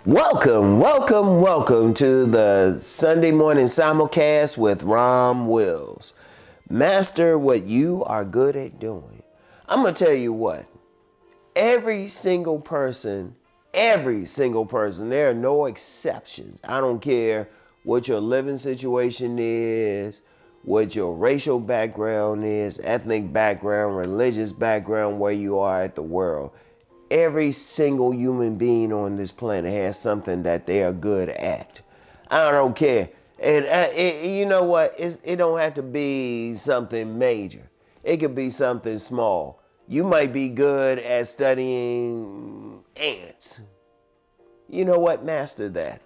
Welcome to the Sunday morning simulcast with RomWills. Master what you are good at doing. I'm going to tell you what, every single person, there are no exceptions. I don't care what your living situation is, what your racial background is, ethnic background, religious background, where you are at the world. Every single human being on this planet has something that they are good at. I don't care. And you know what? It don't have to be something major. It could be something small. You might be good at studying ants. You know what? Master that.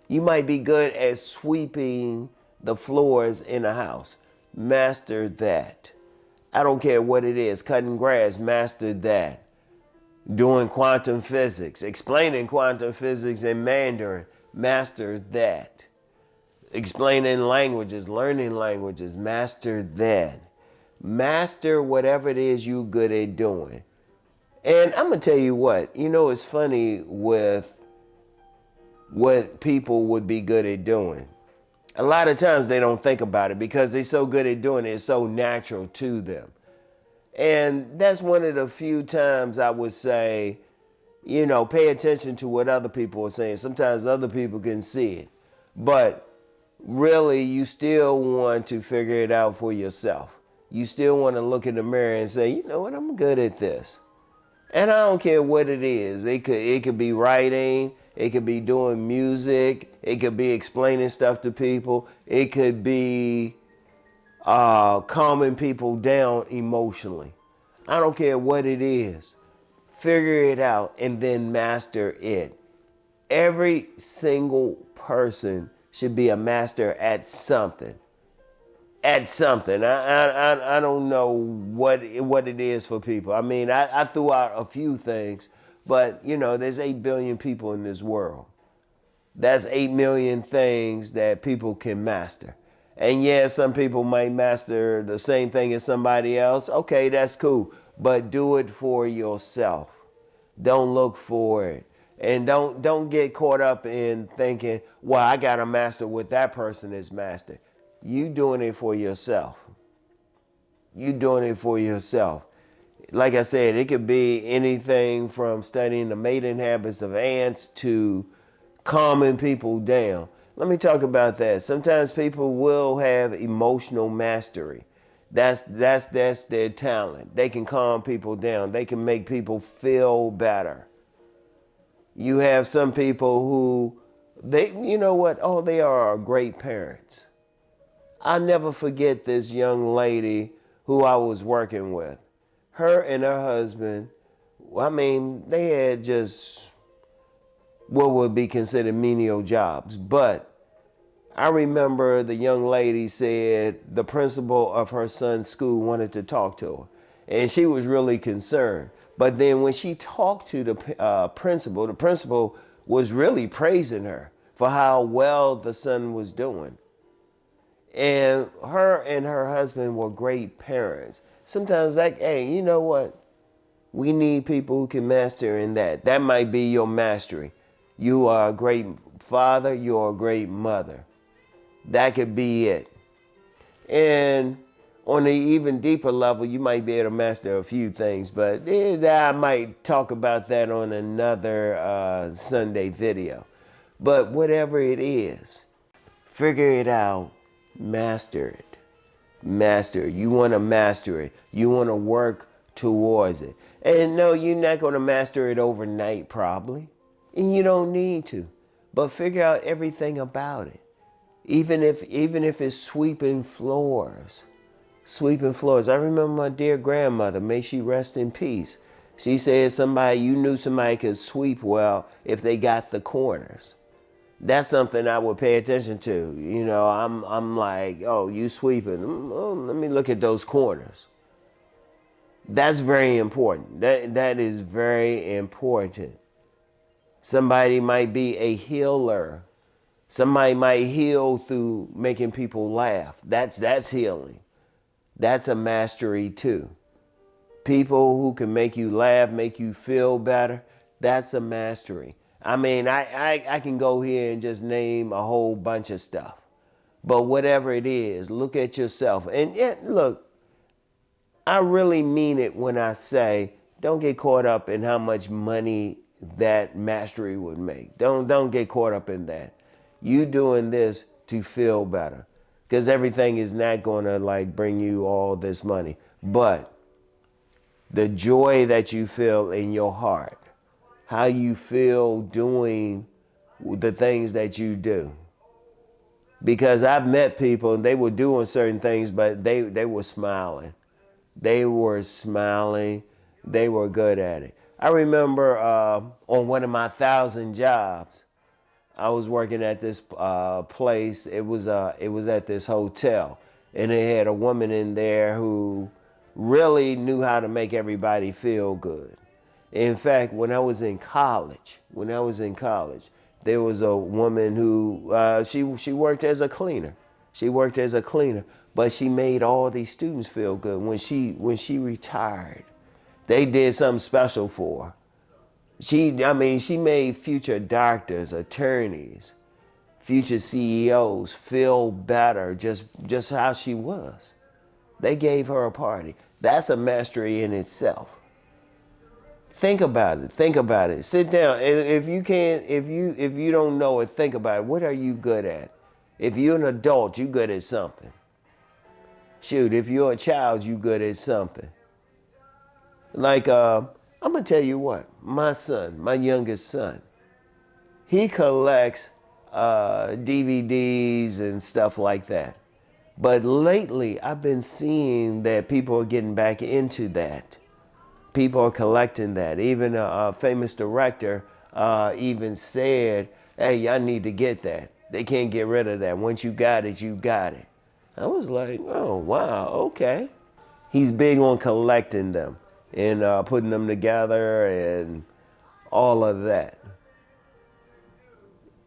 You might be good at sweeping the floors in a house. Master that. I don't care what it is. Cutting grass. Master that. Doing quantum physics, explaining quantum physics in Mandarin, master that. Explaining languages, learning languages, master that. Master whatever it is you're good at doing. And I'm going to tell you what, it's funny with what people would be good at doing. A lot of times they don't think about it because they're so good at doing it, it's so natural to them. And that's one of the few times I would say, pay attention to what other people are saying. Sometimes other people can see it, but really you still want to figure it out for yourself. You still want to look in the mirror and say, you know what, I'm good at this. And I don't care what it is. It could be writing, it could be doing music, it could be explaining stuff to people, it could be calming people down emotionally. I don't care what it is. Figure it out and then master it. Every single person should be a master at something. At something. I don't know what it is for people. I mean, I threw out a few things, but there's 8 billion people in this world. That's 8 million things that people can master. And yeah, some people might master the same thing as somebody else. Okay, that's cool. But do it for yourself. Don't look for it. And don't get caught up in thinking, well, I got to master what that person is mastered. You doing it for yourself. You doing it for yourself. Like I said, it could be anything from studying the mating habits of ants to calming people down. Let me talk about that. Sometimes people will have emotional mastery. That's their talent. They can calm people down. They can make people feel better. You have some people who, they are great parents. I'll never forget this young lady who I was working with. Her and her husband, they had just what would be considered menial jobs, but I remember the young lady said the principal of her son's school wanted to talk to her, and she was really concerned. But then when she talked to the principal was really praising her for how well the son was doing. And her husband were great parents. Sometimes hey, you know what? We need people who can master in that. That might be your mastery. You are a great father, you're a great mother. That could be it. And on an even deeper level, you might be able to master a few things, but I might talk about that on another Sunday video. But whatever it is, figure it out, master it. Master it. You want to master it. You want to work towards it. And no, you're not going to master it overnight probably, and you don't need to, but figure out everything about it. Even if it's sweeping floors. I remember my dear grandmother, may she rest in peace. She said you knew somebody could sweep well if they got the corners. That's something I would pay attention to. I'm like, oh, you sweeping. Oh, let me look at those corners. That's very important. That is very important. Somebody might be a healer. Somebody might heal through making people laugh. That's healing. That's a mastery too. People who can make you laugh, make you feel better, that's a mastery. I mean, I can go here and just name a whole bunch of stuff. But whatever it is, look at yourself. And yet, look, I really mean it when I say, don't get caught up in how much money that mastery would make. Don't get caught up in that. You doing this to feel better. Because everything is not going to like bring you all this money. But the joy that you feel in your heart, how you feel doing the things that you do. Because I've met people and they were doing certain things, but they were smiling. They were smiling. They were good at it. I remember on one of my 1,000 jobs, I was working at this place. It was at this hotel, and it had a woman in there who really knew how to make everybody feel good. In fact, when I was in college, there was a woman who she worked as a cleaner. She worked as a cleaner, but she made all these students feel good. When she retired, they did something special for her. She made future doctors, attorneys, future CEOs feel better just how she was. They gave her a party. That's a mastery in itself. Think about it. Think about it. Sit down. If you don't know it, think about it. What are you good at? If you're an adult, you're good at something. Shoot, if you're a child, you're good at something. Like, I'm gonna tell you what. My son, my youngest son, he collects DVDs and stuff like that. But lately, I've been seeing that people are getting back into that. People are collecting that. Even a famous director even said, hey, y'all need to get that. They can't get rid of that. Once you got it, you got it. I was like, oh, wow, okay. He's big on collecting them and putting them together and all of that.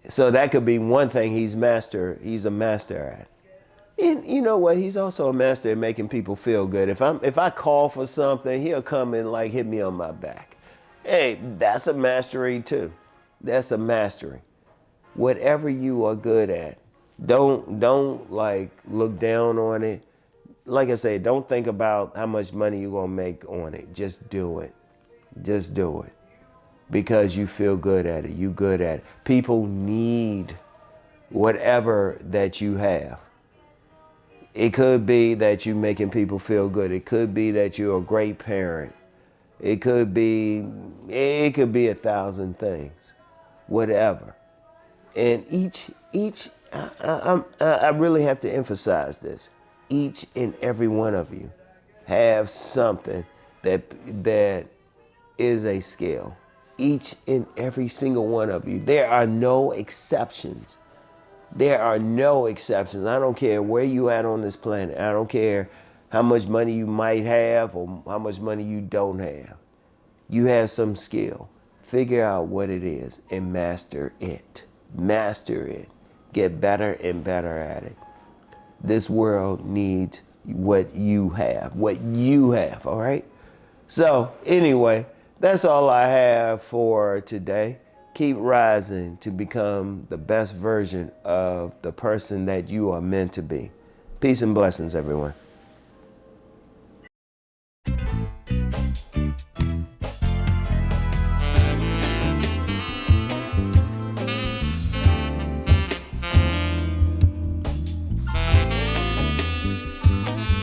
So that could be one thing he's a master at. And you know what? He's also a master at making people feel good. If I call for something, he'll come and like hit me on my back. Hey, that's a mastery too. That's a mastery. Whatever you are good at, don't like look down on it. Like I said, don't think about how much money you're gonna make on it. Just do it. Just do it. Because you feel good at it. You good at it. People need whatever that you have. It could be that you're making people feel good. It could be that you're a great parent. It could be 1,000 things, whatever. And I really have to emphasize this. Each and every one of you have something that is a skill. Each and every single one of you. There are no exceptions. There are no exceptions. I don't care where you at on this planet. I don't care how much money you might have or how much money you don't have. You have some skill. Figure out what it is and master it. Master it. Get better and better at it. This world needs what you have. What you have, all right? So anyway, that's all I have for today. Keep rising to become the best version of the person that you are meant to be. Peace and blessings, everyone.